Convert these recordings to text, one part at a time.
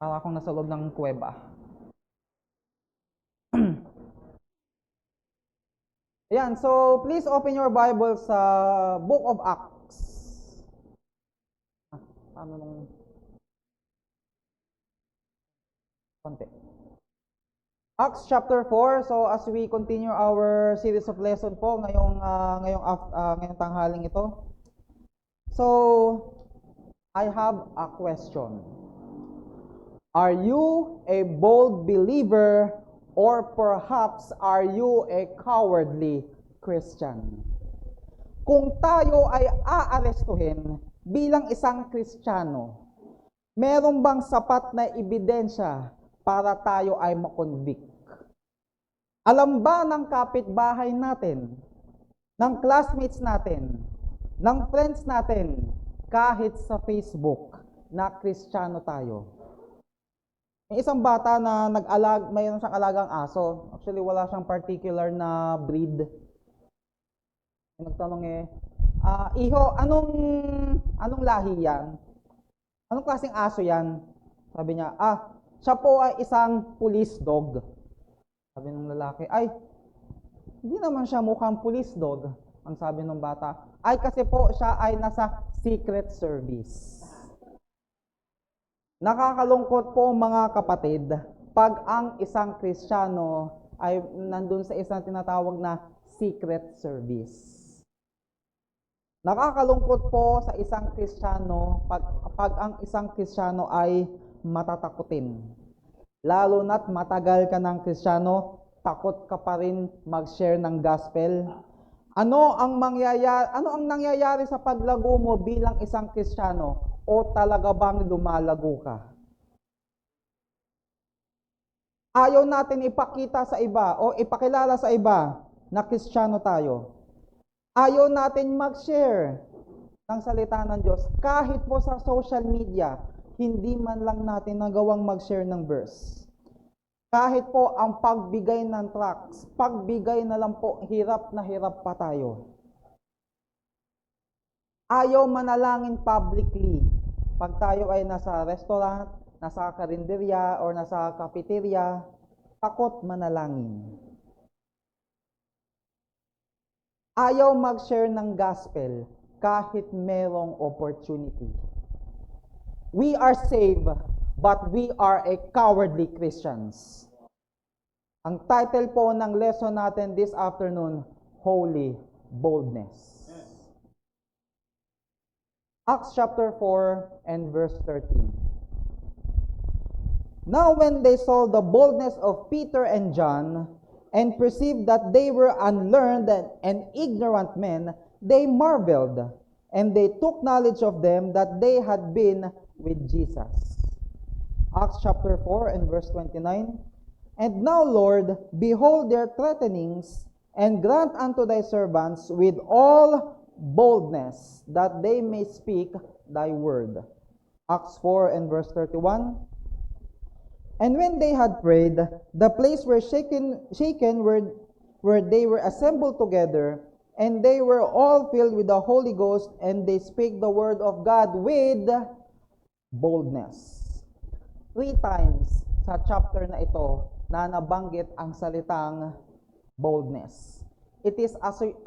Para akong nasa loob ng kuweba. Ayan, so please open your Bible sa Book of Acts. Paano nung konti? Acts chapter 4. So as we continue our series of lesson po ngayong tanghaling ito. So I have a question. Are you a bold believer or perhaps are you a cowardly Christian? Kung tayo ay aarestuhin bilang isang Kristiyano, meron bang sapat na ebidensya para tayo ay makonvict? Alam ba ng kapitbahay natin, ng classmates natin, ng friends natin, kahit sa Facebook, na Kristiyano tayo? May isang bata na mayroon siyang alagang aso. Actually, wala siyang particular na breed. Nagtanong Iho, anong lahi yan? Anong klaseng aso yan? Sabi niya, siya po ay isang police dog. Sabi ng lalaki, hindi naman siya mukhang police dog. Ang sabi ng bata, kasi po siya ay nasa Secret Service. Nakakalungkot po mga kapatid, pag ang isang Kristiyano ay nandun sa isang tinatawag na Secret Service. Nakakalungkot po sa isang Kristiyano pag ang isang Kristiyano ay matatakutin. Lalo na't matagal ka ng Kristiyano, takot ka pa rin mag-share ng gospel. Ano ang nangyayari sa paglago mo bilang isang Kristiyano? O talaga bang lumalago ka? Ayaw natin ipakita sa iba o ipakilala sa iba na Kristiyano tayo. Ayaw natin mag-share ng salita ng Diyos. Kahit po sa social media, hindi man lang natin nagawang mag-share ng verse. Kahit po ang pagbigay ng tracts, pagbigay na lang po, hirap na hirap pa tayo. Ayaw manalangin publicly. Pag tayo ay nasa restaurant, nasa karinderya, or nasa cafeteria, takot manalangin. Ayaw mag-share ng gospel kahit merong opportunity. We are saved, but we are a cowardly Christians. Ang title po ng lesson natin this afternoon, Holy Boldness. Acts chapter 4 and verse 13. Now when they saw the boldness of Peter and John, and perceived that they were unlearned and ignorant men, they marveled, and they took knowledge of them that they had been with Jesus. Acts chapter 4 and verse 29. And now, Lord, behold their threatenings, and grant unto thy servants with all boldness, that they may speak thy word. Acts 4 and verse 31. And when they had prayed, the place were shaken where they were assembled together, and they were all filled with the Holy Ghost, and they spake the word of God with boldness. 3 times sa chapter na ito na nabanggit ang salitang boldness. It is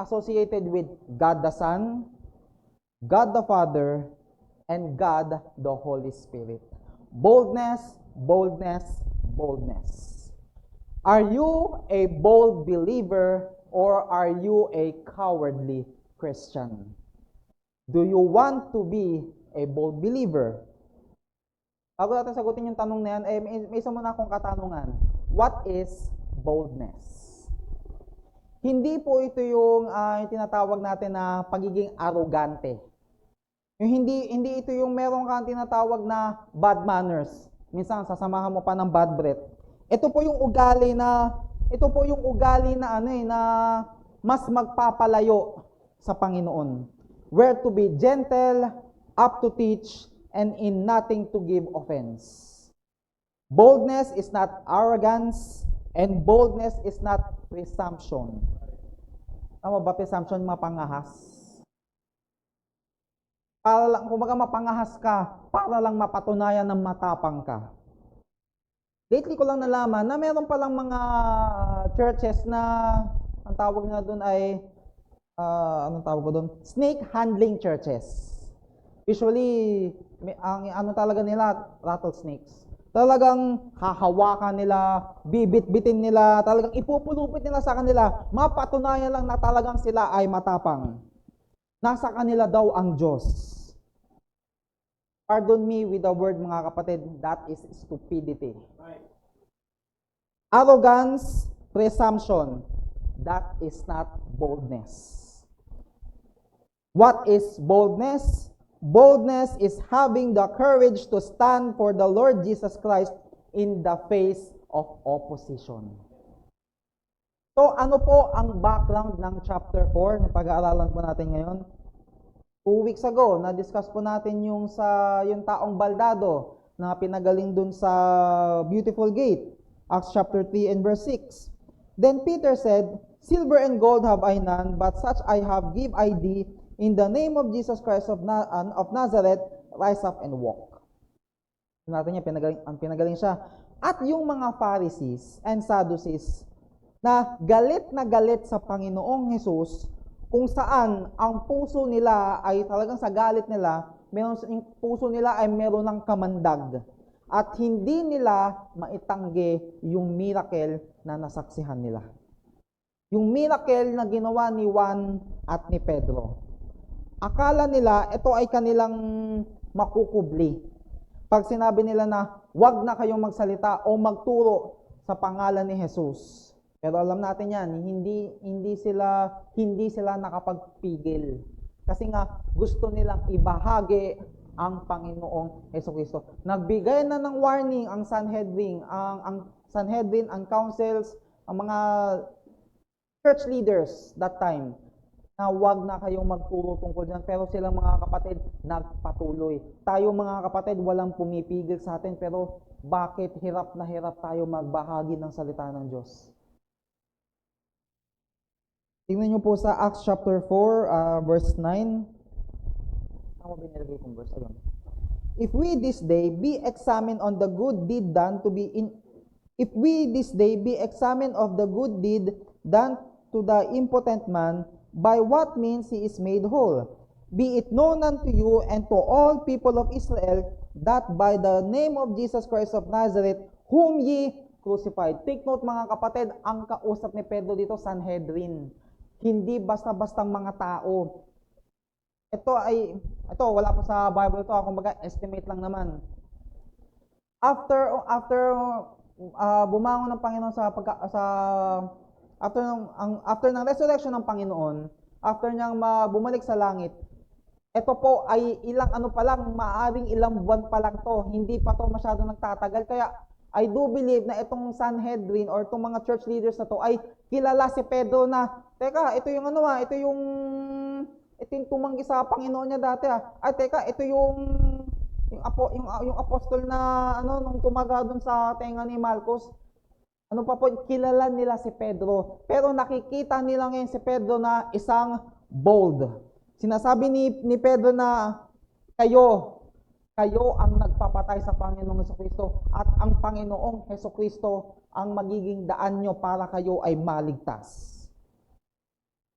associated with God the Son, God the Father, and God the Holy Spirit. Boldness, boldness, boldness. Are you a bold believer or are you a cowardly Christian? Do you want to be a bold believer? Bago natin sagutin yung tanong na yan, may isa muna akong katanungan. What is boldness? Hindi po ito yung tinatawag natin na pagiging arrogante. Yung hindi ito yung meron kang tinatawag na bad manners. Minsan sasamahan mo pa ng bad breath. Ito po yung ugali na na mas magpapalayo sa Panginoon. Where to be gentle, up to teach, and in nothing to give offense. Boldness is not arrogance, and boldness is not presumption. Tama ba presumption? Mapangahas. Para lang, kumbaga mapangahas ka, para lang mapatunayan na matapang ka. lately ko lang nalaman na meron palang mga churches na ang tawag nga doon ay anong tawag ko doon? Snake handling churches. Usually, ang ano talaga nila, rattlesnakes. Talagang hahawakan nila, bibit-bitin nila, talagang ipupulupit nila sa kanila, mapatunayan lang na talagang sila ay matapang. Nasa kanila daw ang Diyos. Pardon me with the word, mga kapatid, that is stupidity. Arrogance, presumption, that is not boldness. What is boldness? Boldness is having the courage to stand for the Lord Jesus Christ in the face of opposition. So, ano po ang background ng chapter 4 na pag-aaralan po natin ngayon? 2 weeks ago, na-discuss po natin yung taong baldado na pinagaling dun sa beautiful gate, Acts chapter 3 and verse 6. Then Peter said, "Silver and gold have I none, but such I have give I thee. In the name of Jesus Christ of Nazareth, rise up and walk." Natin niya, pinagaling siya. At yung mga Pharisees and Sadducees na galit sa Panginoong Jesus, kung saan ang puso nila ay talagang sa galit nila, yung puso nila ay meron ng kamandag. At hindi nila maitanggi yung miracle na nasaksihan nila. Yung miracle na ginawa ni Juan at ni Pedro. Akala nila ito ay kanilang makukubli. Pag sinabi nila na wag na kayong magsalita o magturo sa pangalan ni Jesus. Pero alam natin yan, hindi sila nakapagpigil. Kasi nga gusto nilang ibahagi ang Panginoong Jesucristo. Nagbigay na ng warning ang Sanhedrin, ang councils, ang mga church leaders that time, na wag na kayong magturo tungkol dyan. Pero silang mga kapatid, nagpatuloy. Tayo mga kapatid, walang pumipigil sa atin. Pero bakit hirap na hirap tayo magbahagi ng salita ng Diyos? Tingnan nyo po sa Acts chapter 4, verse 9. Ako binilagay kong verse. Ayun. If we this day be examined on the good deed done to be in... If we this day be examined of the good deed done to the impotent man, by what means he is made whole? Be it known unto you and to all people of Israel that by the name of Jesus Christ of Nazareth, whom ye crucified. Take note mga kapatid, ang kausap ni Pedro dito, Sanhedrin. Hindi basta-bastang mga tao. Ito wala pa sa Bible ito, kumbaga estimate lang naman. After bumangon ng Panginoon after ng resurrection ng Panginoon, after niyang bumalik sa langit, ito po ay maaring ilang buwan pa lang to, hindi pa to masyado nagtatagal. Kaya I do believe na itong Sanhedrin or itong mga church leaders na to ay kilala si Pedro na, teka, ito yung tumanggi sa Panginoon niya dati Ay, teka, ito yung apostol na nung tumaga doon sa tenga ni Marcos. Kilala nila si Pedro. Pero nakikita nila ngayon si Pedro na isang bold. Sinasabi ni Pedro na kayo ang nagpapatay sa Panginoong Jesucristo at ang Panginoong Jesucristo ang magiging daan nyo para kayo ay maligtas.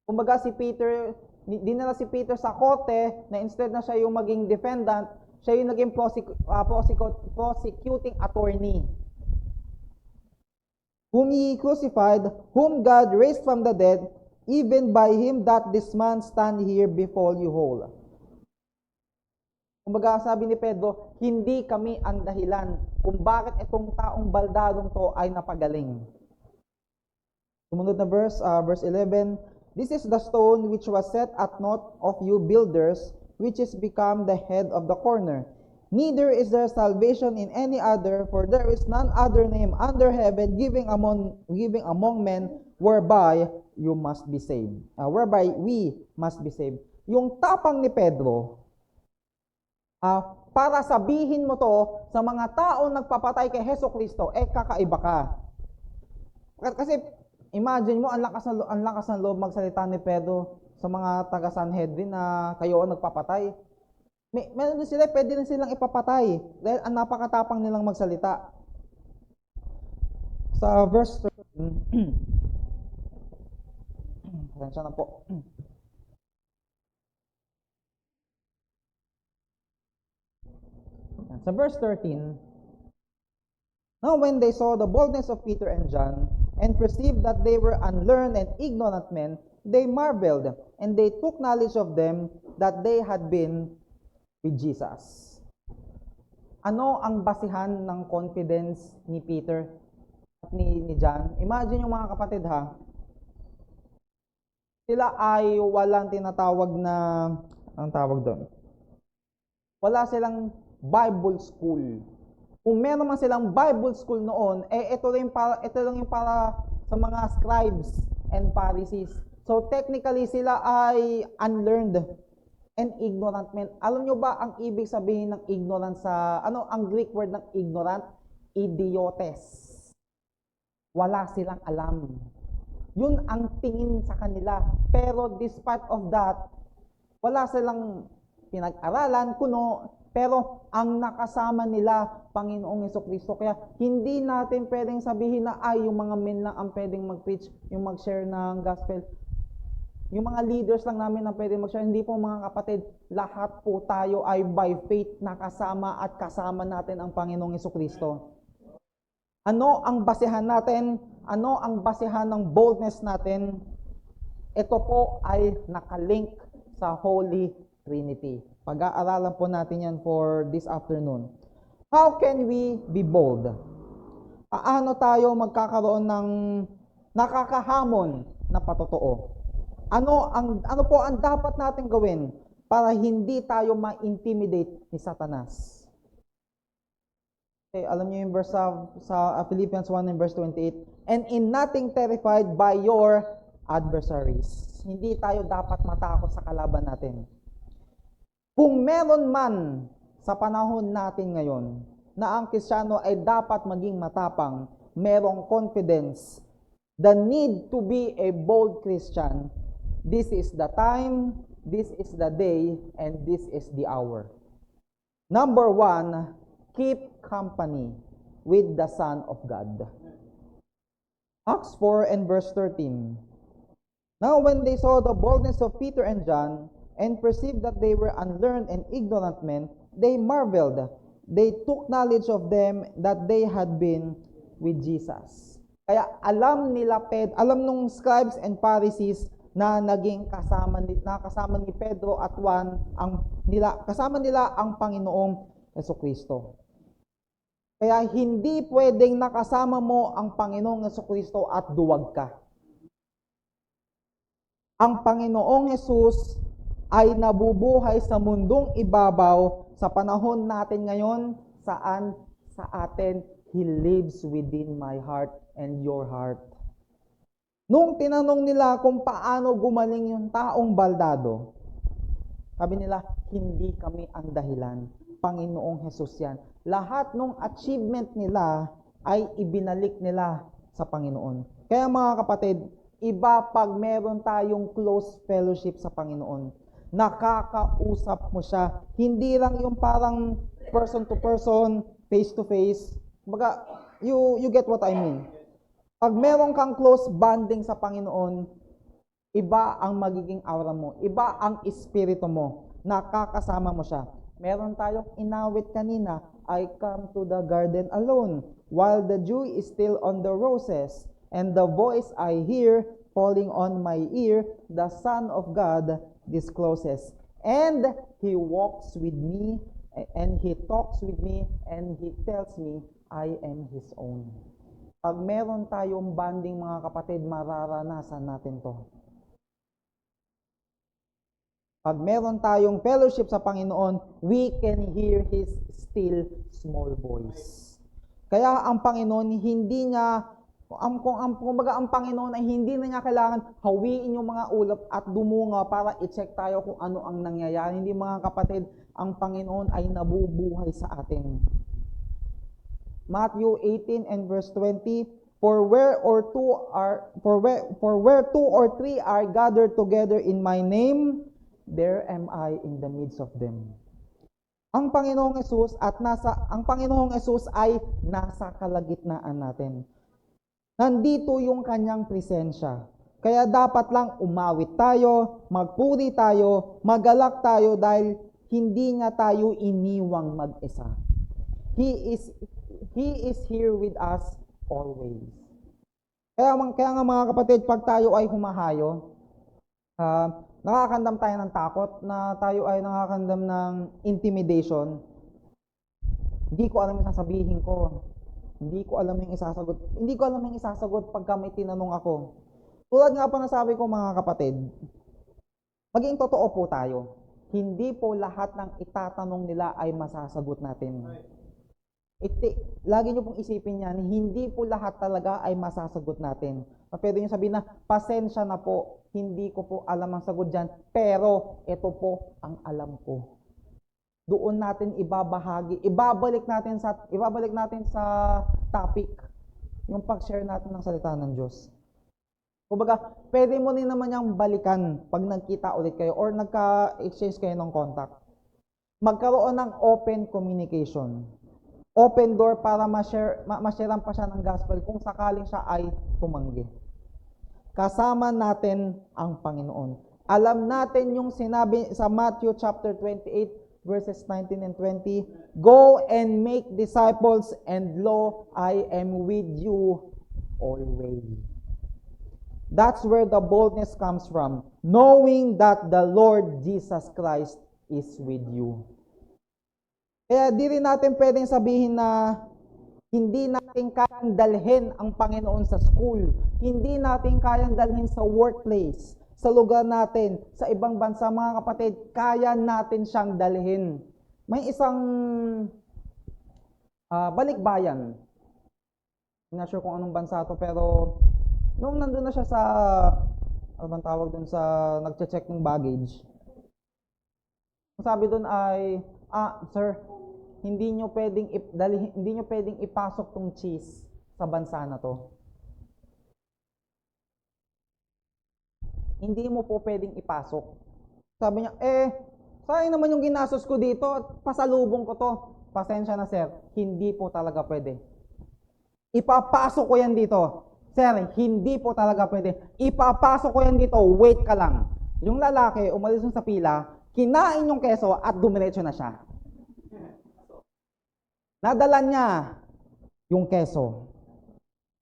Kumbaga dinala si Peter sa korte na instead na siya yung maging defendant, siya yung naging prosecuting attorney. Whom ye crucified, whom God raised from the dead, even by him that this man stand here before you whole. Kumbaga sabi ni Pedro, hindi kami ang dahilan kung bakit itong taong baldadong to ay napagaling. Sumunod na verse 11, "This is the stone which was set at naught of you builders, which is become the head of the corner. Neither is there salvation in any other, for there is none other name under heaven given among men whereby you must be saved." Whereby we must be saved. Yung tapang ni Pedro, para sabihin mo to sa mga taong nagpapatay kay Jesucristo, kakaiba ka. Kasi imagine mo, ang lakas ng loob magsalita ni Pedro sa mga taga-Sanhedrin na kayo ang nagpapatay. Meron din sila, pwede rin silang ipapatay dahil ang napakatapang nilang magsalita. Sa verse 13, pasensya na po. Sa verse 13, now when they saw the boldness of Peter and John, and perceived that they were unlearned and ignorant men, they marveled, and they took knowledge of them that they had been with Jesus. Ano ang basihan ng confidence ni Peter at ni John? Imagine yung mga kapatid ha, sila ay walang tinatawag na, ang tawag doon? Wala silang Bible school. Kung meron man silang Bible school noon, ito lang yung para sa mga scribes and Pharisees. So technically sila ay unlearned and ignorant men. Alam nyo ba ang ibig sabihin ng ignorant sa, ang Greek word ng ignorant? Idiotes. Wala silang alam. Yun ang tingin sa kanila. Pero despite of that, wala silang pinag-aralan, kuno, pero ang nakasama nila, Panginoong Jesucristo. Kaya hindi natin pwedeng sabihin na yung mga men lang ang pwedeng mag-preach, yung mag-share ng gospel. Yung mga leaders lang namin ang pwedeng mag-share. Hindi po mga kapatid, lahat po tayo ay by faith nakasama at kasama natin ang Panginoong Jesucristo. Ano ang basehan natin? Ano ang basehan ng boldness natin? Ito po ay nakalink sa Holy Trinity. Pag-aaralan po natin yan for this afternoon. How can we be bold? Paano tayo magkakaroon ng nakakahamon na patotoo? Ano po ang dapat natin gawin para hindi tayo ma-intimidate ni Satanas? Okay, alam niyo yung verse sa Philippians 1 and verse 28, and in nothing terrified by your adversaries. Hindi tayo dapat matakot sa kalaban natin. Kung meron man sa panahon natin ngayon na ang Kristiyano ay dapat maging matapang, merong confidence, the need to be a bold Christian, this is the time, this is the day, and this is the hour. Number 1, keep company with the Son of God. Acts 4 and verse 13. Now when they saw the boldness of Peter and John, and perceived that they were unlearned and ignorant men, they marveled. They took knowledge of them that they had been with Jesus. Kaya alam nung scribes and Pharisees na naging kasama ni Pedro at Juan, kasama nila ang Panginoong Jesucristo. Kaya hindi pwedeng nakasama mo ang Panginoong Jesucristo at duwag ka. Ang Panginoong Jesus ay nabubuhay sa mundong ibabaw sa panahon natin ngayon, saan sa atin, He lives within my heart and your heart. Nung tinanong nila kung paano gumaling yung taong baldado, sabi nila, hindi kami ang dahilan. Panginoong Jesus yan. Lahat ng achievement nila ay ibinalik nila sa Panginoon. Kaya mga kapatid, iba pag meron tayong close fellowship sa Panginoon. Nakakausap mo siya. Hindi lang yung parang person to person, face to face. Baga, you get what I mean. Pag meron kang close bonding sa Panginoon, iba ang magiging aura mo. Iba ang espiritu mo. Nakakasama mo siya. Meron tayong inawit kanina, I come to the garden alone, while the dew is still on the roses, and the voice I hear falling on my ear, the Son of God discloses. And He walks with me, and He talks with me, and He tells me, I am His own. Pag meron tayong bonding mga kapatid, mararanasan natin to. Pag meron tayong fellowship sa Panginoon, we can hear His still small voice. Kaya ang Panginoon, hindi niya, kumbaga ang Panginoon ay hindi na niya kailangan hawiin yung mga ulap at dumunga para i-check tayo kung ano ang nangyayari. Hindi mga kapatid, ang Panginoon ay nabubuhay sa atin. Matthew 18 and verse 20, For where two or three are gathered together in my name, there am I in the midst of them. Ang Panginoong Hesus ay nasa kalagitnaan natin. Nandito yung kanyang presensya. Kaya dapat lang umawit tayo, magpuri tayo, magalak tayo dahil hindi niya tayo iniwang mag-isa. He is here with us always. Kaya nga mga kapatid, pag tayo ay humahayo, nakakandam tayo ng takot, na tayo ay nakakandam ng intimidation. Hindi ko alam yung sasabihin ko. Hindi ko alam yung isasagot pagka may tinanong ako. Tulad nga po na sabi ko mga kapatid, maging totoo po tayo. Hindi po lahat ng itatanong nila ay masasagot natin. Lagi nyo pong isipin yan, hindi po lahat talaga ay masasagot natin. Pwede nyo sabihin na, pasensya na po, hindi ko po alam ang sagot dyan, pero ito po ang alam ko. Doon natin ibabahagi, ibabalik natin sa topic, yung pag-share natin ng salita ng Diyos. Kumbaga, pwede mo din naman yung balikan pag nagkita ulit kayo or nagka-exchange kayo ng contact. Magkaroon ng open communication. Open door para ma-sharean pa siya ng gospel kung sakaling siya ay tumanggi. Kasama natin ang Panginoon. Alam natin yung sinabi sa Matthew chapter 28, verses 19 and 20, "Go and make disciples, and lo, I am with you always." That's where the boldness comes from, knowing that the Lord Jesus Christ is with you. Kaya di rin natin pwedeng sabihin na hindi natin kayang dalhin ang Panginoon sa school, hindi natin kayang dalhin sa workplace, sa lugar natin, sa ibang bansa, mga kapatid, kaya natin siyang dalhin. May isang balikbayan. Hindi na sure kung anong bansa to, pero nung nandun na siya sa, ano bang tawag dun sa nagche-check ng baggage, sabi dun ay, sir, hindi nyo pwedeng ipasok tong cheese sa bansa na to. Hindi mo po pwedeng ipasok. Sabi niya, sayang naman yung ginastos ko dito, pasalubong ko to. Pasensya na sir, hindi po talaga pwede. Ipapasok ko yan dito. Sir, hindi po talaga pwede. Ipapasok ko yan dito, wait ka lang. Yung lalaki, umalis sa pila, kinain yung keso at dumiretso na siya. Nadala niya yung keso.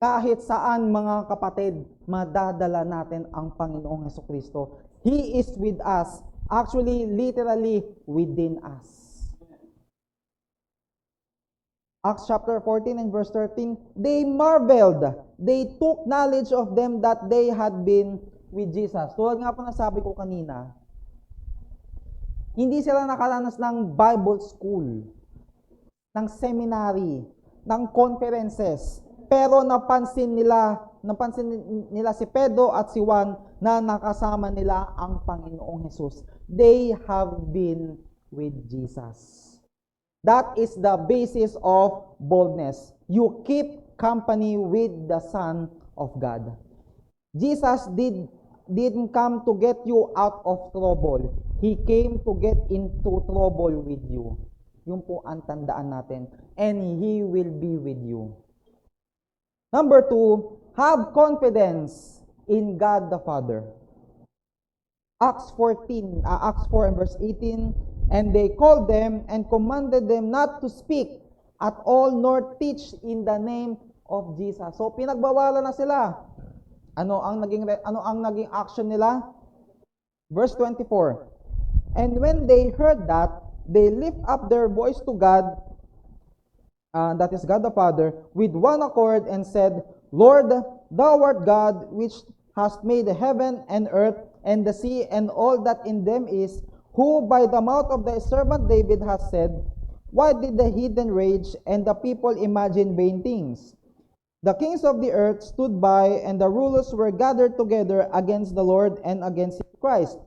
Kahit saan mga kapatid, madadala natin ang Panginoong Hesukristo. He is with us. Actually, literally, within us. Acts chapter 14 and verse 13, they marveled. They took knowledge of them that they had been with Jesus. Tulad nga po na sabi ko kanina, hindi sila nakaranas ng Bible school, ng seminary, ng conferences, pero napansin nila si Pedro at si Juan na nakasama nila ang Panginoong Hesus. They have been with Jesus. That is the basis of boldness. You keep company with the Son of God. Jesus didn't come to get you out of trouble. He came to get into trouble with you. Yun po ang tandaan natin. And He will be with you. Number 2, have confidence in God the Father. Acts 4 and verse 18, and they called them and commanded them not to speak at all nor teach in the name of Jesus. So pinagbawalan na sila. Ano ang naging action nila? Verse 24. And when they heard that, they lift up their voice to God, that is God the Father, with one accord and said, Lord, thou art God, which hast made the heaven and earth and the sea and all that in them is, who by the mouth of thy servant David hath said, why did the heathen rage and the people imagine vain things? The kings of the earth stood by, and the rulers were gathered together against the Lord and against his Christ.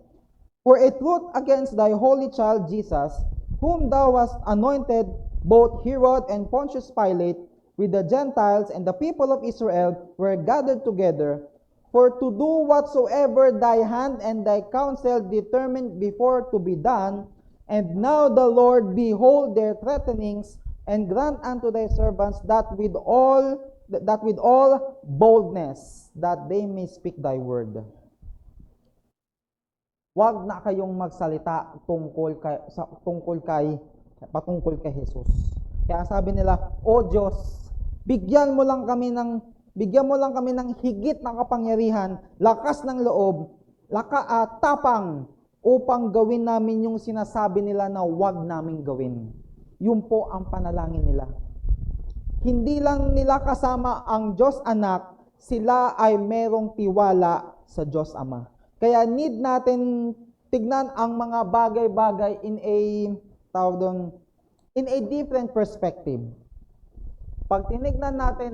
For it wrote against thy holy child Jesus, whom thou hast anointed, both Herod and Pontius Pilate, with the Gentiles and the people of Israel, were gathered together, for to do whatsoever thy hand and thy counsel determined before to be done. And now the Lord behold their threatenings, and grant unto thy servants that with all that with all boldness, that they may speak thy word. Huwag na kayong magsalita patungkol kay Jesus. Kaya sabi nila, O Diyos, bigyan mo lang kami ng higit na kapangyarihan, lakas ng loob, tapang, upang gawin namin yung sinasabi nila na huwag naming gawin. Yun po ang panalangin nila. Hindi lang nila kasama ang Diyos Anak, sila ay merong tiwala sa Diyos Ama. Kaya need natin tignan ang mga bagay-bagay in a different perspective. Pag tinignan natin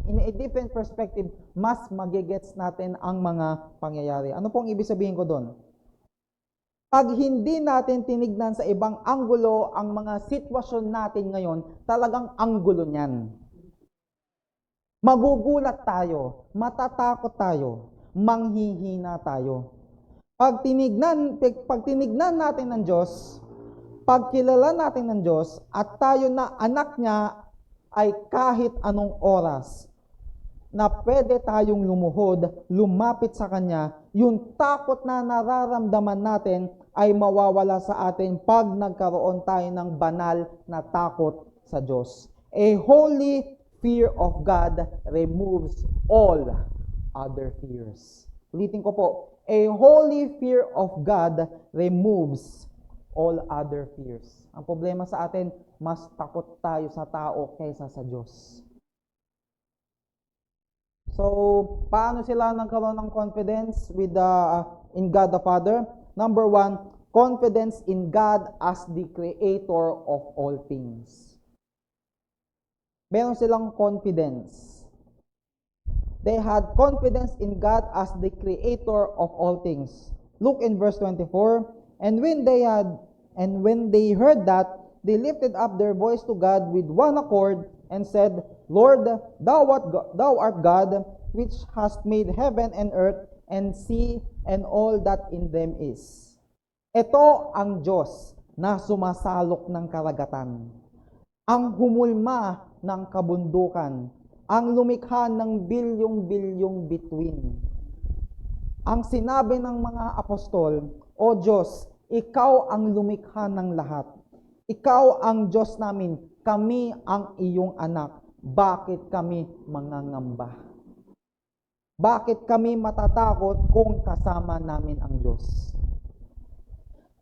in a different perspective, mas magigets natin ang mga pangyayari. Ano pong ibig sabihin ko doon? Pag hindi natin tinignan sa ibang anggulo ang mga sitwasyon natin ngayon, talagang anggulo niyan. Magugulat tayo, matatakot tayo, manghihina tayo. Pag tinignan natin ng Diyos, pagkilala natin ng Diyos, at tayo na anak niya, ay kahit anong oras na pwede tayong lumuhod, lumapit sa Kanya, yung takot na nararamdaman natin ay mawawala sa atin pag nagkaroon tayo ng banal na takot sa Diyos. A holy fear of God removes all other fears. Ulitin ko po, a holy fear of God removes all other fears. Ang problema sa atin, mas takot tayo sa tao kaysa sa Diyos. So, paano sila nagkaroon ng confidence in God the Father? Number 1, confidence in God as the Creator of all things. Meron silang confidence. They had confidence in God as the Creator of all things. Look in verse 24. And when they heard that, they lifted up their voice to God with one accord and said, Lord, thou art God, which hast made heaven and earth and sea and all that in them is. Ito ang Diyos na sumasalok ng karagatan, ang humulma ng kabundukan, ang lumikha ng bilyong-bilyong bituin. Ang sinabi ng mga apostol, O Diyos, Ikaw ang lumikha ng lahat. Ikaw ang Diyos namin, kami ang iyong anak. Bakit kami mangangamba? Bakit kami matatakot kung kasama namin ang Diyos?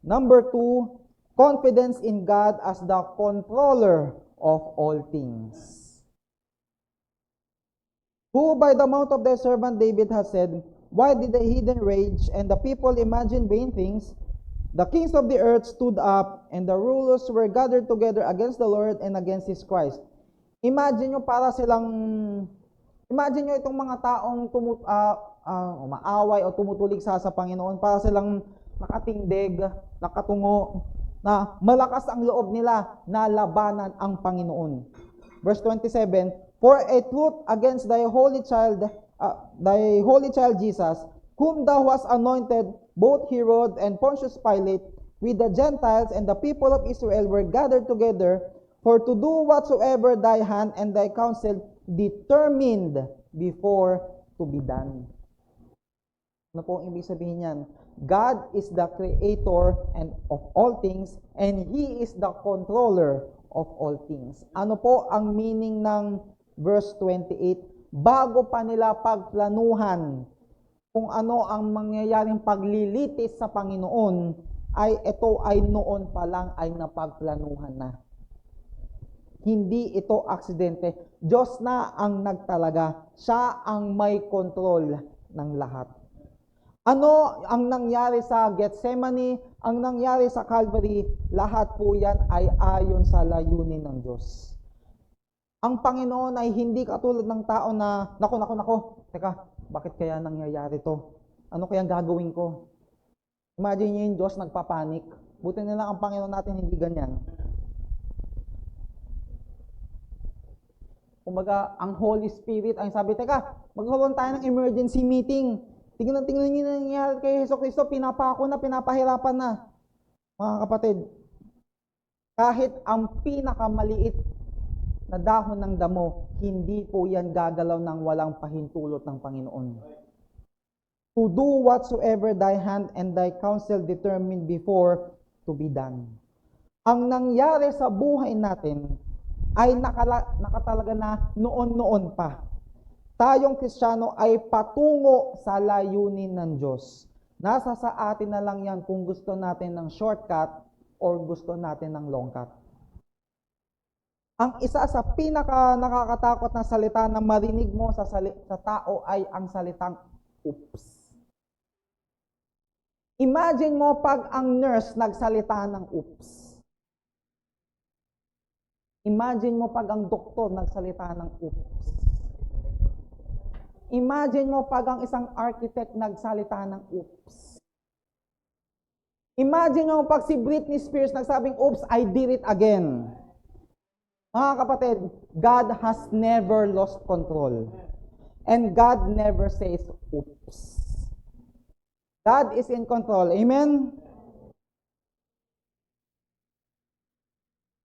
Number 2, confidence in God as the controller of all things. Who by the mouth of their servant David has said, Why did the heathen rage and the people imagine vain things? The kings of the earth stood up, and the rulers were gathered together against the Lord and against His Christ. Imagine nyo itong mga taong umaaway o tumutulig sa Panginoon, para silang nakatindig, nakatungo, na malakas ang loob nila na labanan ang Panginoon. Verse 27, For a truth against thy holy child Jesus, whom thou hast anointed, both Herod and Pontius Pilate, with the Gentiles and the people of Israel were gathered together, for to do whatsoever thy hand and thy counsel determined before to be done. Ano po ang ibig sabihin niyan? God is the creator of all things, and He is the controller of all things. Ano po ang meaning ng verse 28? Bago pa nila pagplanuhan kung ano ang mangyayaring paglilitis sa Panginoon, ito ay noon pa lang ay napagplanuhan na. Hindi ito aksidente. Diyos na ang nagtalaga. Siya ang may control ng lahat. Ano ang nangyari sa Gethsemane, ang nangyari sa Calvary, lahat po yan ay ayon sa layunin ng Diyos. Ang Panginoon ay hindi katulad ng tao na, nako, teka, bakit kaya nangyayari to? Ano kaya gagawin ko? Imagine nyo yung Diyos nagpapanik. Buti na lang ang Panginoon natin hindi ganyan. Kumbaga, ang Holy Spirit ay sabi, teka, magkaroon tayo ng emergency meeting. Tingnan nyo na nangyayari kay Jesucristo, pinapako na, pinapahirapan na. Mga kapatid, kahit ang pinakamaliit na dahon ng damo, hindi po yan gagalaw ng walang pahintulot ng Panginoon. To do whatsoever thy hand and thy counsel determined before to be done. Ang nangyari sa buhay natin ay nakatalaga na noon-noon pa. Tayong Kristiyano ay patungo sa layunin ng Diyos. Nasa sa atin na lang yan kung gusto natin ng shortcut or gusto natin ng long cut. Ang isa sa pinaka nakakatakot na salita na marinig mo sa tao ay ang salitang oops. Imagine mo pag ang nurse nagsalita ng oops. Imagine mo pag ang doktor nagsalita ng oops. Imagine mo pag ang isang architect nagsalita ng oops. Imagine mo pag si Britney Spears nagsabing, oops, I did it again. Mga kapatid, God has never lost control. And God never says, oops. God is in control. Amen?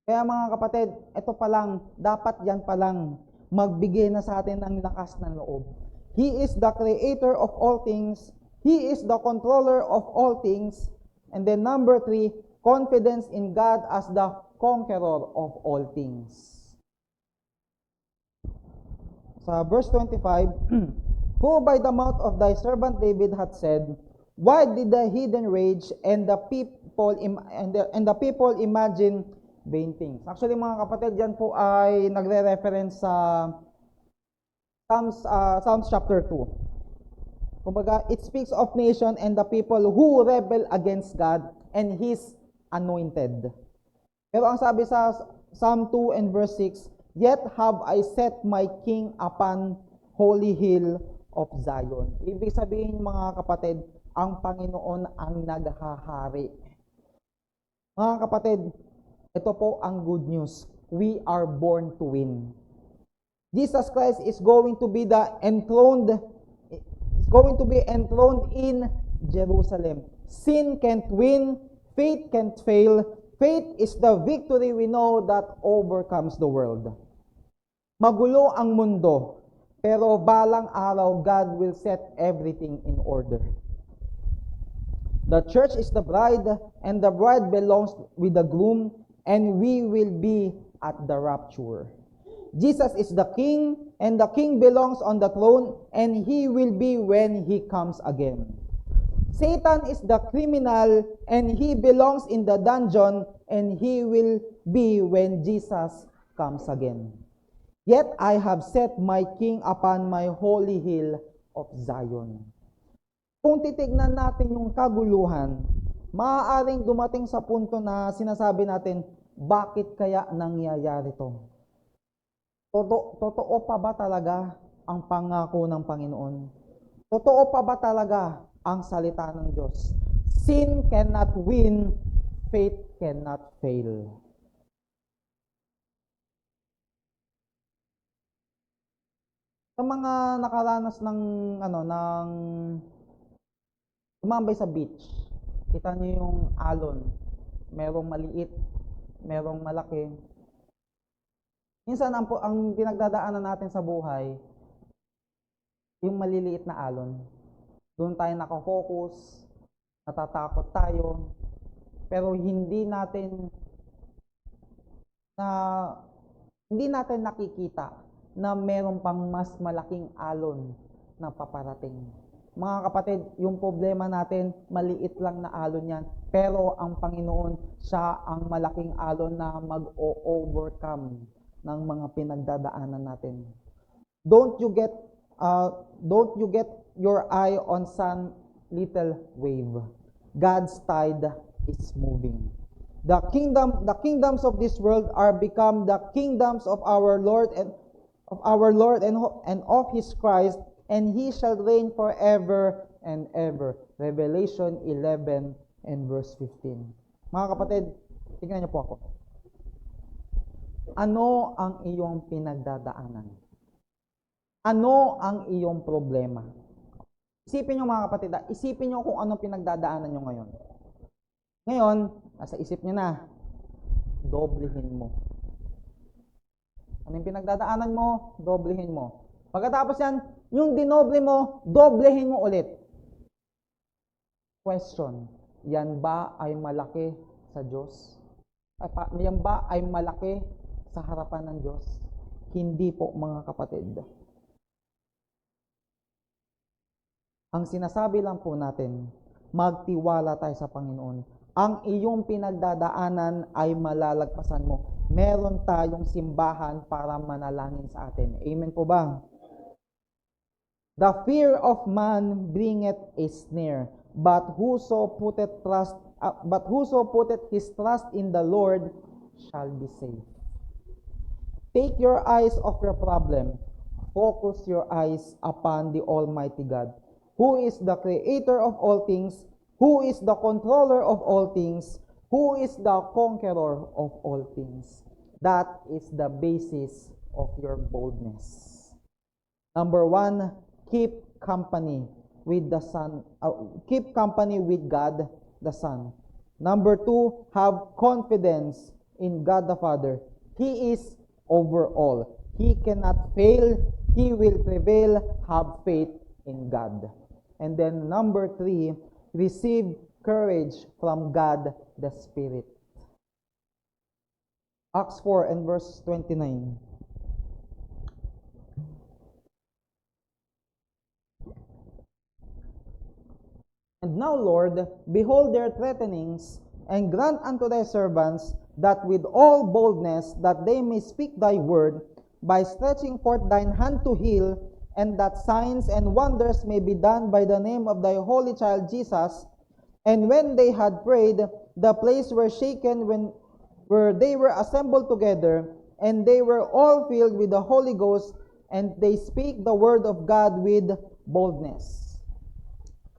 Kaya mga kapatid, ito pa lang, dapat yan pa lang, magbigay na sa atin ng lakas ng loob. He is the creator of all things. He is the controller of all things. And then number 3, confidence in God as the conqueror of all things. Sa verse 25, who by the mouth of thy servant David hath said, why did the heathen rage and the people imagine vain things? Actually mga kapatid, yan po ay nagre-reference sa Psalms chapter 2. Kumbaga, it speaks of nation and the people who rebel against God and His anointed. Pero ang sabi sa Psalm 2 and verse 6, yet have I set my king upon holy hill of Zion. Ibig sabihin mga kapatid, ang Panginoon ang naghahari. Mga kapatid, ito po ang good news. We are born to win. Jesus Christ is going to be enthroned in Jerusalem. Sin can't win, faith can't fail. Faith is the victory we know that overcomes the world. Magulo ang mundo, pero balang araw, God will set everything in order. The church is the bride, and the bride belongs with the groom, and we will be at the rapture. Jesus is the king, and the king belongs on the throne, and he will be when he comes again. Satan is the criminal, and he belongs in the dungeon, and he will be when Jesus comes again. Yet I have set my king upon my holy hill of Zion. Kung titignan natin yung kaguluhan, maaaring dumating sa punto na sinasabi natin, bakit kaya nangyayari to? Totoo pa ba talaga ang pangako ng Panginoon? Totoo pa ba talaga ang salita ng Diyos? Sin cannot win, faith cannot fail. Sa mga nakaranas ng tumambay sa beach, kita niyo yung alon, merong maliit, merong malaki. Minsan ang pinagdadaanan natin sa buhay, yung maliliit na alon. Doon tayo nakafocus, natatakot tayo, pero hindi natin nakikita na meron pang mas malaking alon na paparating. Mga kapatid, yung problema natin, maliit lang na alon yan, pero ang Panginoon, siya ang malaking alon na mag-overcome ng mga pinagdadaanan natin. Don't you get your eye on some little wave. God's tide is moving. The kingdoms of this world are become the kingdoms of our Lord and of His Christ, and He shall reign forever and ever. Revelation 11 and verse 15. Mga kapatid, tingnan niyo po ako. Ano ang iyong pinagdadaanan? Ano ang iyong problema? Isipin niyo mga kapatid, isipin niyo kung anong pinagdadaanan niyo ngayon. Ngayon, nasa isip niyo na, doblehin mo. Ano yung pinagdadaanan mo, doblehin mo. Pagkatapos yan, yung dinoble mo, doblehin mo ulit. Question, yan ba ay malaki sa Diyos? Yan ba ay malaki sa harapan ng Diyos? Hindi po, mga kapatid. Ang sinasabi lang po natin, magtiwala tayo sa Panginoon. Ang iyong pinagdadaanan ay malalagpasan mo. Meron tayong simbahan para manalangin sa atin. Amen po ba? The fear of man bringeth a snare, but whoso putteth his trust in the Lord shall be saved. Take your eyes off your problem. Focus your eyes upon the Almighty God, who is the creator of all things, who is the controller of all things, who is the conqueror of all things. That is the basis of your boldness. Number 1, keep company with the Son. Keep company with God the Son. Number 2, have confidence in God the Father. He is over all. He cannot fail. He will prevail. Have faith in God. And then number 3, receive courage from God the Spirit. Acts 4 and verse 29. And now, Lord, behold their threatenings, and grant unto thy servants that with all boldness that they may speak thy word, by stretching forth thine hand to heal, and that signs and wonders may be done by the name of thy holy child Jesus. And when they had prayed, the place were shaken where they were assembled together, and they were all filled with the Holy Ghost, and they speak the word of God with boldness.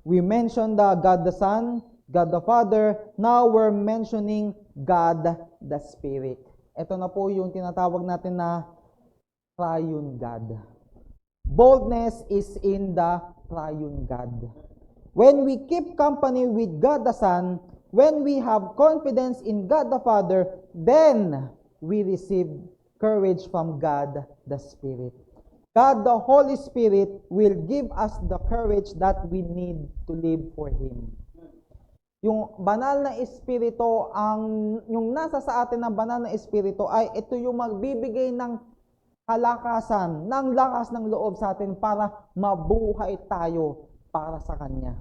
We mentioned God the Son, God the Father. Now we're mentioning God the Spirit. Ito na po yung tinatawag natin na triune God. Boldness is in the triune God. When we keep company with God the Son, when we have confidence in God the Father, then we receive courage from God the Spirit. God the Holy Spirit will give us the courage that we need to live for Him. Yung banal na espiritu, yung nasa sa atin ng banal na espiritu ay ito yung magbibigay ng kalakasan, ng lakas ng loob sa atin para mabuhay tayo para sa Kanya.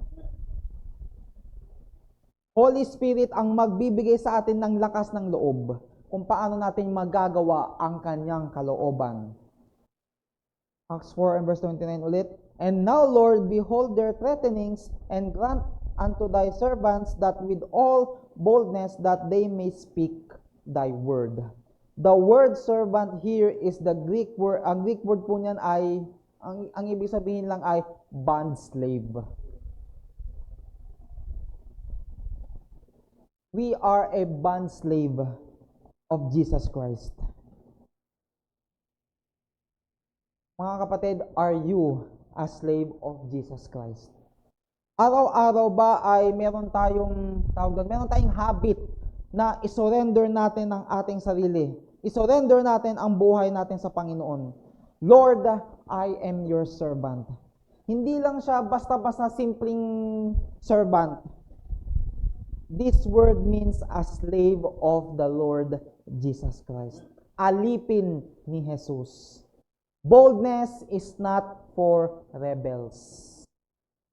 Holy Spirit ang magbibigay sa atin ng lakas ng loob kung paano natin magagawa ang Kanyang kalooban. Acts 4 and verse 29 ulit. And now, Lord, behold their threatenings, and grant unto thy servants that with all boldness that they may speak thy word. The word servant here is the Greek word. Ang Greek word po niyan ay, ang ibig sabihin lang ay bond slave. We are a bond slave of Jesus Christ. Mga kapatid, are you a slave of Jesus Christ? Araw-araw ba ay meron tayong habit na isurrender natin ang ating sarili. Isurrender natin ang buhay natin sa Panginoon. Lord, I am your servant. Hindi lang siya basta-basta simpleng servant. This word means a slave of the Lord Jesus Christ. Alipin ni Jesus. Boldness is not for rebels.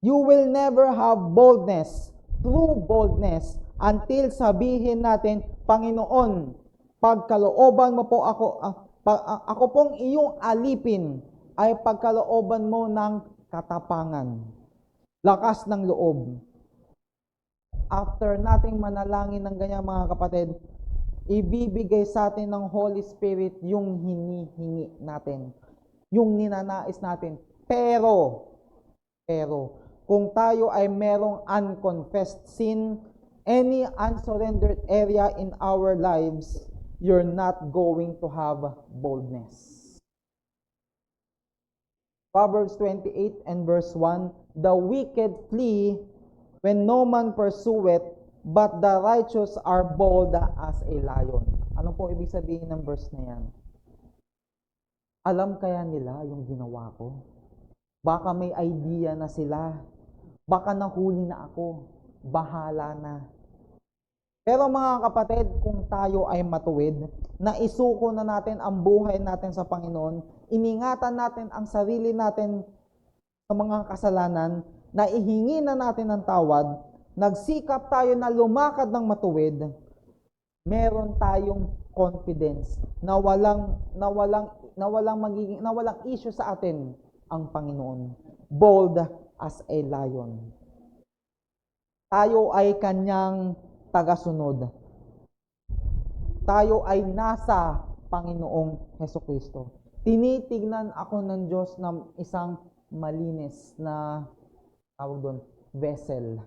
You will never have boldness, true boldness, until sabihin natin, Panginoon, pagkalooban mo po ako pong iyong alipin, ay pagkalooban mo ng katapangan, lakas ng loob. After nating manalangin ng ganyan, mga kapatid, ibibigay sa atin ng Holy Spirit yung hinihingi natin, yung ninanais natin. Pero, kung tayo ay merong unconfessed sin, any unsurrendered area in our lives, you're not going to have boldness. Proverbs 28 and verse 1, the wicked flee when no man pursueth, but the righteous are bold as a lion. Ano po ibig sabihin ng verse na yan? Alam kaya nila yung ginawa ko? Baka may idea na sila. Baka nahuli na ako. Bahala na. Pero mga kapatid, kung tayo ay matuwid, na isuko na natin ang buhay natin sa Panginoon, iningatan natin ang sarili natin sa mga kasalanan, na ihingi na natin ng tawad, nagsikap tayo na lumakad ng matuwid, meron tayong confidence na walang issue sa atin ang Panginoon. Bold as a lion. Tayo ay kanyang tagasunod. Tayo ay nasa Panginoong Hesukristo. Tinitignan ako ng Diyos ng isang malinis na vessel.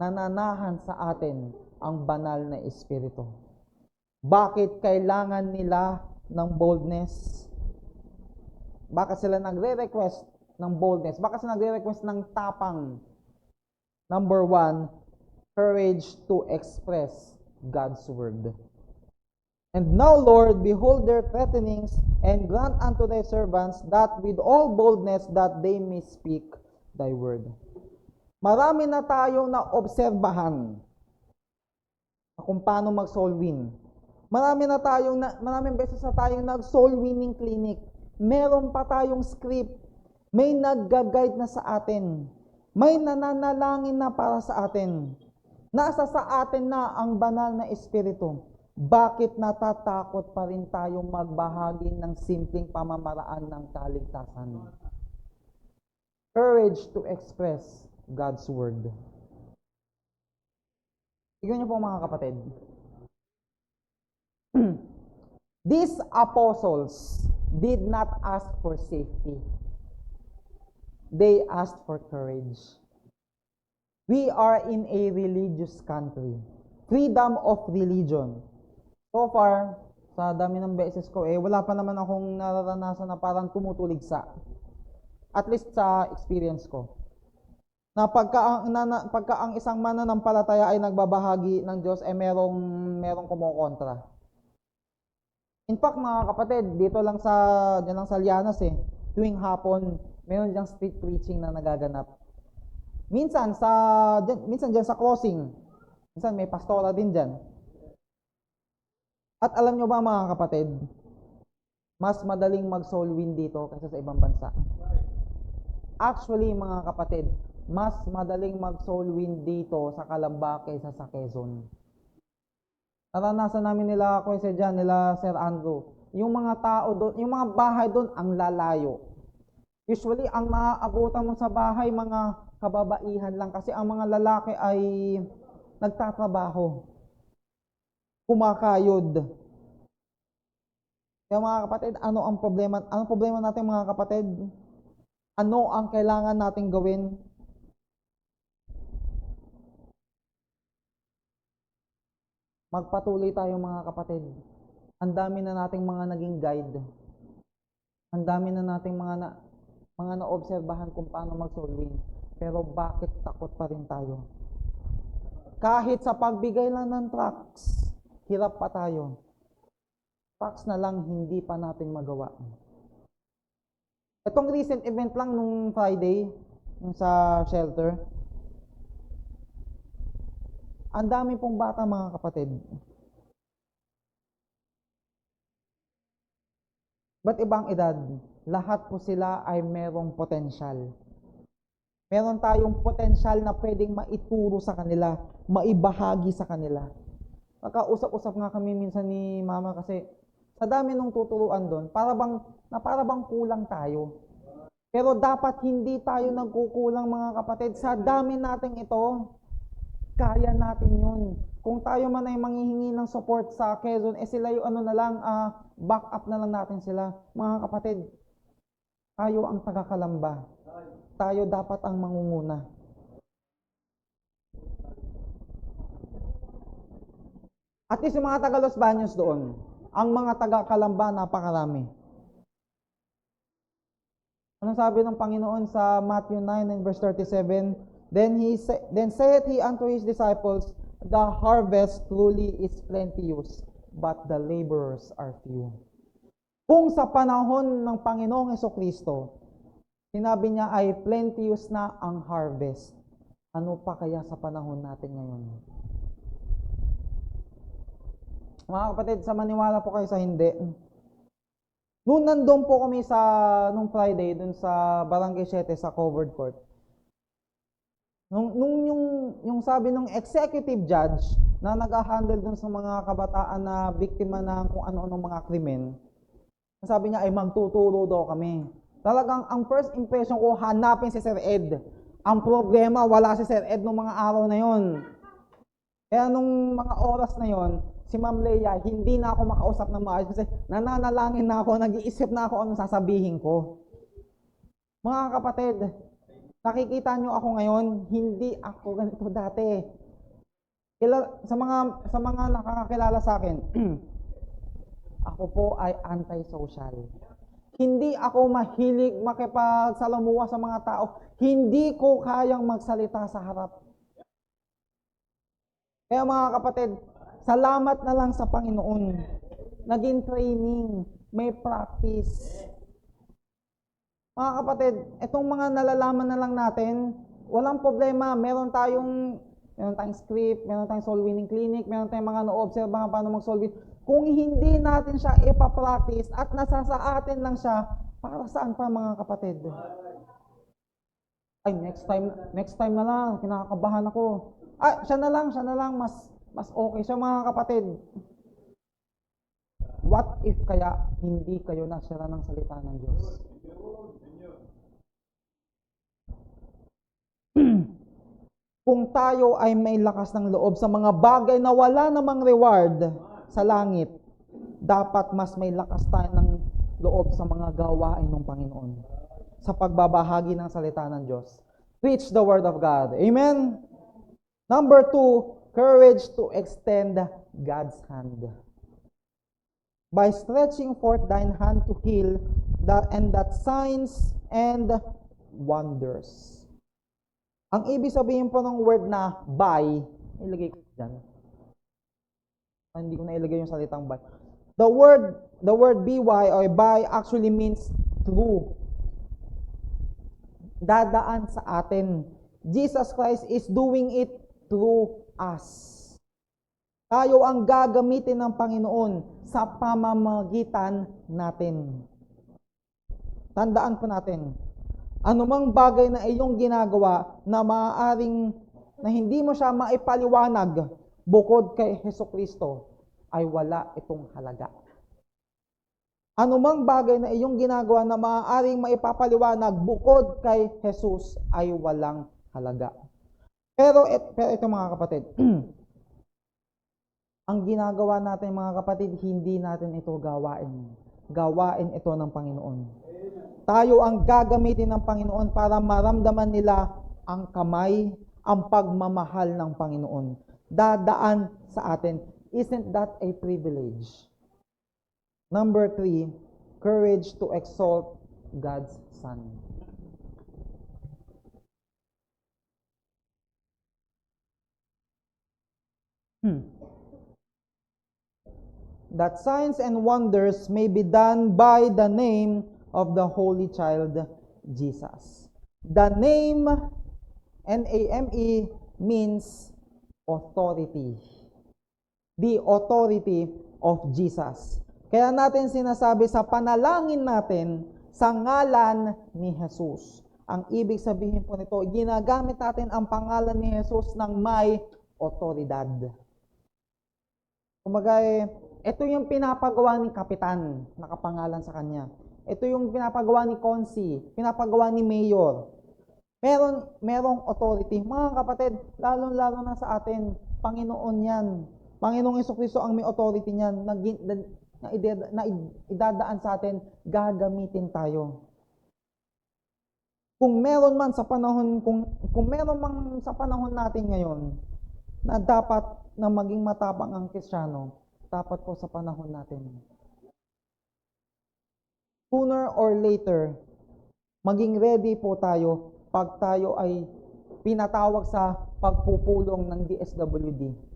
Nananahan sa atin ang banal na Espiritu. Bakit kailangan nila ng boldness? Bakit sila nagre-request ng boldness? Bakit sila nagre-request ng tapang? Number 1, courage to express God's word. And now, Lord, behold their threatenings, and grant unto thy servants that with all boldness that they may speak thy word. Marami na tayong naobserbahan kung paano mag-soul win. Maraming beses na tayong nag-soul winning clinic. Meron pa tayong script. May nag-guide na sa atin. May nananalangin na para sa atin. Nasa sa atin na ang banal na Espiritu. Bakit natatakot pa rin tayong magbahagi ng simpleng pamamaraan ng kaligtasan? Courage to express God's word. Tignan niyo po mga kapatid. These apostles did not ask for safety. They asked for courage. We are in a religious country. Freedom of religion. So far, sa dami ng beses ko, wala pa naman akong nararanasan na parang tumutuligsa. At least sa experience ko. Na pagka ang isang mananampalataya ay nagbabahagi ng Diyos, merong kumukontra. In fact, mga kapatid, diyan lang sa Lianas tuwing hapon, meron diyang street preaching na nagaganap. Minsan dyan sa crossing, minsan may pastora din dyan. At alam nyo ba mga kapatid, mas madaling mag-soul win dito kaysa sa ibang bansa. Actually mga kapatid, mas madaling mag-soul win dito sa Calamba kaysa sa Quezon. Naranasan namin nila Sir Andrew. Yung mga tao doon, yung mga bahay doon ang lalayo. Usually, ang maaabutan mo sa bahay, mga kababaihan lang kasi ang mga lalaki ay nagtatrabaho. Kumakayod. Kaya mga kapatid, ano ang problema? Anong problema natin mga kapatid? Ano ang kailangan nating gawin? Magpatuloy tayo mga kapatid. Ang dami na nating mga naging guide. Ang dami na nating mga naobserbahan kung paano mag-soul win. Pero bakit takot pa rin tayo? Kahit sa pagbigay lang ng tracts, hirap pa tayo. Tracts na lang hindi pa natin magawa. Itong recent event lang nung Friday, yung sa shelter, ang dami pong bata mga kapatid. Ba't ibang edad? Lahat po sila ay merong potensyal. Meron tayong potensyal na pwedeng maituro sa kanila, maibahagi sa kanila. Nakausap-usap nga kami minsan ni Mama kasi sa dami nung tuturuan doon, para bang kulang tayo. Pero dapat hindi tayo nagkukulang mga kapatid. Sa dami nating ito, kaya natin yun. Kung tayo man ay manghihingi ng support sa Quezon, sila yung back up na lang natin sila. Mga kapatid, tayo ang taga-Calamba. Tayo dapat ang mangunguna. At least yung mga taga-Los Baños doon, ang mga taga-Calamba, napakarami. Anong sabi ng Panginoon sa Matthew 9 and verse 37? Then saith he unto his disciples, the harvest truly is plenteous, but the laborers are few. Kung sa panahon ng Panginoong Hesukristo, sinabi niya ay plenteous na ang harvest, ano pa kaya sa panahon natin ngayon? Mga kapatid, sa maniwala po kayo sa hindi. Noon nandun po kami nung Friday, dun sa Barangay 7 sa covered court. Yung sabi ng executive judge na nag-handle dun sa mga kabataan na biktima ng kung ano-ano mga krimen, sabi niya ay magtuturo daw kami. Talagang ang first impression ko, hanapin si Sir Ed. Ang problema, wala si Sir Ed nung mga araw na yon. Kaya nung mga oras na yon, si Ma'am Leia, hindi na ako makausap ng maayos kasi nananalangin na ako, nag-iisip na ako anong sasabihin ko. Mga kapatid, nakikita nyo ako ngayon, hindi ako ganito dati. Sa mga nakakakilala sa akin, ako po ay anti-social. Hindi ako mahilig makipagsalamuha sa mga tao. Hindi ko kayang magsalita sa harap. Kaya mga kapatid, salamat na lang sa Panginoon. Naging training, may practice. Mga kapatid, itong mga nalalaman na lang natin, walang problema. Meron tayong script, meron tayong soul winning clinic, meron tayong mga na-observe paano mag-soul win. Kung hindi natin siya ipapractice at nasa sa atin lang siya, para saan pa mga kapatid? Ay, next time na lang, kinakabahan ako. Ay, siya na lang, mas okay siya mga kapatid. What if kaya hindi kayo nasira ng salita ng Diyos? Kung tayo ay may lakas ng loob sa mga bagay na wala namang reward sa langit, dapat mas may lakas tayo ng loob sa mga gawain ng Panginoon, sa pagbabahagi ng salita ng Diyos. Preach the Word of God. Amen? Number 2, courage to extend God's hand. By stretching forth thine hand to heal, that signs and wonders. Ang ibig sabihin po ng word na by, ilagay ko dyan. Hindi ko na ilagay yung salitang by. The word by or by actually means through. Dadaan sa atin. Jesus Christ is doing it through us. Tayo ang gagamitin ng Panginoon sa pamamagitan natin. Tandaan po natin, anumang bagay na iyong ginagawa na maaaring na hindi mo siya maipaliwanag bukod kay Hesukristo ay wala itong halaga. Anumang bagay na iyong ginagawa na maaaring maipapaliwanag bukod kay Jesus ay walang halaga. Pero ito mga kapatid, ang ginagawa natin mga kapatid, hindi natin ito gawain. Gawain ito ng Panginoon. Tayo ang gagamitin ng Panginoon para maramdaman nila ang kamay, ang pagmamahal ng Panginoon. Dadaan sa atin. Isn't that a privilege? Number 3, courage to exalt God's Son. That signs and wonders may be done by the name of the Holy Child Jesus. The name, N-A-M-E, means authority. The authority of Jesus. Kaya natin sinasabi sa panalangin natin sa ngalan ni Jesus. Ang ibig sabihin po nito, ginagamit natin ang pangalan ni Jesus ng may otoridad. Kumbaga, ito yung pinapagawa ni Kapitan, nakapangalan sa kanya. Ito yung pinapagawa ni Consi, pinapagawa ni Mayor. Merong authority. Mga kapatid, lalo-lalo na sa atin, Panginoon yan. Panginoong Hesukristo ang may authority niyan na idadaan sa atin, gagamitin tayo. Kung meron man sa panahon, kung meron man sa panahon natin ngayon, na dapat na maging matapang ang Kristiyano, dapat po sa panahon natin. Sooner or later, maging ready po tayo pag tayo ay pinatawag sa pagpupulong ng DSWD.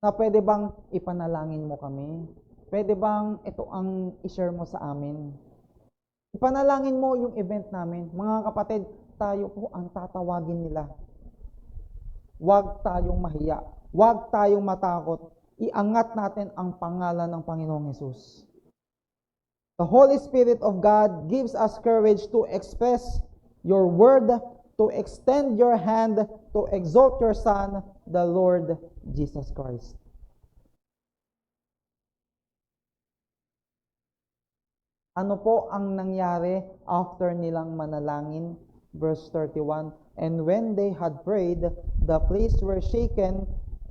Na pwede bang ipanalangin mo kami? pwede bang ito ang i-share mo sa amin? Ipanalangin mo yung event namin. Mga kapatid, tayo po ang tatawagin nila. Huwag tayong mahiya. Huwag tayong matakot. Iangat natin ang pangalan ng Panginoong Hesus. The Holy Spirit of God gives us courage to express your word, to extend your hand, to exalt your Son, the Lord Jesus Christ. Ano po ang nangyari after nilang manalangin? Verse 31, and when they had prayed, the place were shaken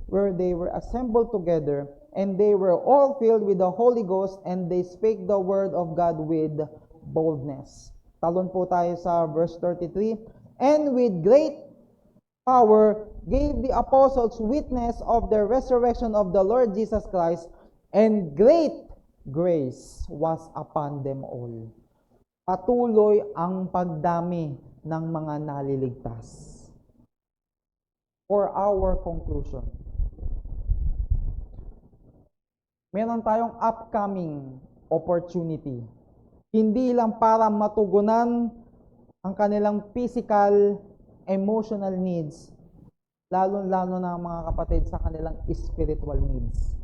where they were assembled together, and they were all filled with the Holy Ghost, and they spake the word of God with boldness. Talon po tayo sa verse 33, and with great power gave the apostles witness of the resurrection of the Lord Jesus Christ, and great grace was upon them all. Patuloy ang pagdami ng mga naliligtas. For our conclusion, meron tayong upcoming opportunity. Hindi lang para matugunan ang kanilang physical, emotional needs, lalo-lalo na mga kapatid sa kanilang spiritual needs.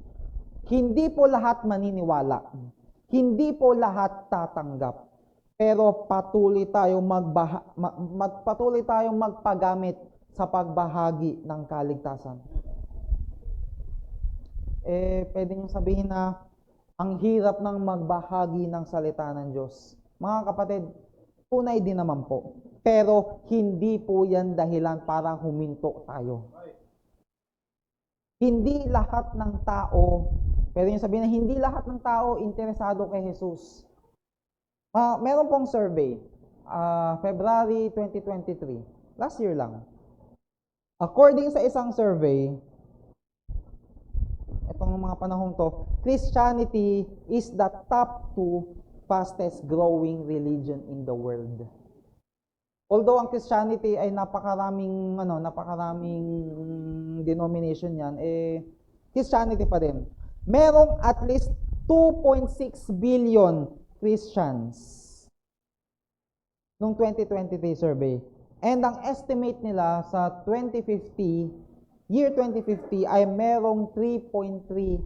Hindi po lahat maniniwala. Hindi po lahat tatanggap. Pero patuloy tayong magpagamit sa pagbahagi ng kaligtasan. Pwede nyo sabihin na ang hirap ng magbahagi ng salita ng Diyos. Mga kapatid, tunay din naman po. Pero hindi po yan dahilan para huminto tayo. Hindi lahat ng tao, pwede nyo sabihin na hindi lahat ng tao interesado kay Jesus. Meron pong survey, February 2023, last year lang. According sa isang survey, itong mga panahong to, Christianity is the top 2 fastest growing religion in the world. Although ang Christianity ay napakaraming denomination yan, Christianity pa din. Merong at least 2.6 billion Christians nung 2023 survey. And ang estimate nila sa 2050, year 2050 ay merong 3.3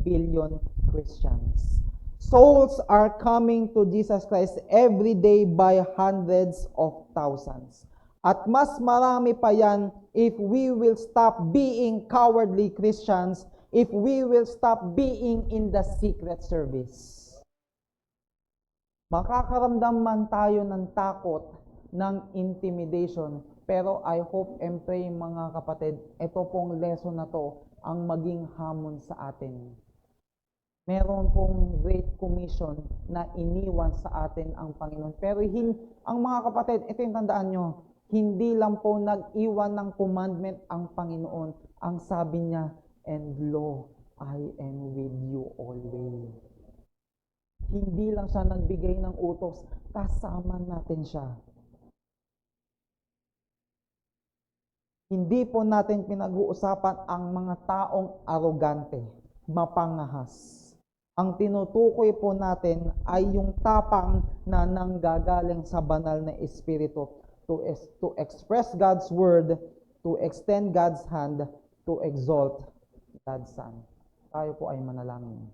billion Christians. Souls are coming to Jesus Christ every day by hundreds of thousands. At mas marami pa yan if we will stop being cowardly Christians, if we will stop being in the secret service. Makakaramdam man tayo ng takot, ng intimidation, pero I hope and pray mga kapatid, ito pong lesson na to ang maging hamon sa atin. Meron pong Great Commission na iniwan sa atin ang Panginoon. Pero ang mga kapatid, ito yung tandaan nyo, hindi lang po nag-iwan ng commandment ang Panginoon. Ang sabi niya, and lo, I am with you always. Hindi lang siya nagbigay ng utos, kasama natin siya. Hindi po natin pinag-uusapan ang mga taong arogante, mapangahas. Ang tinutukoy po natin ay yung tapang na nanggagaling sa banal na Espiritu to express God's word, to extend God's hand, to exalt God's Son. Tayo po ay manalangin.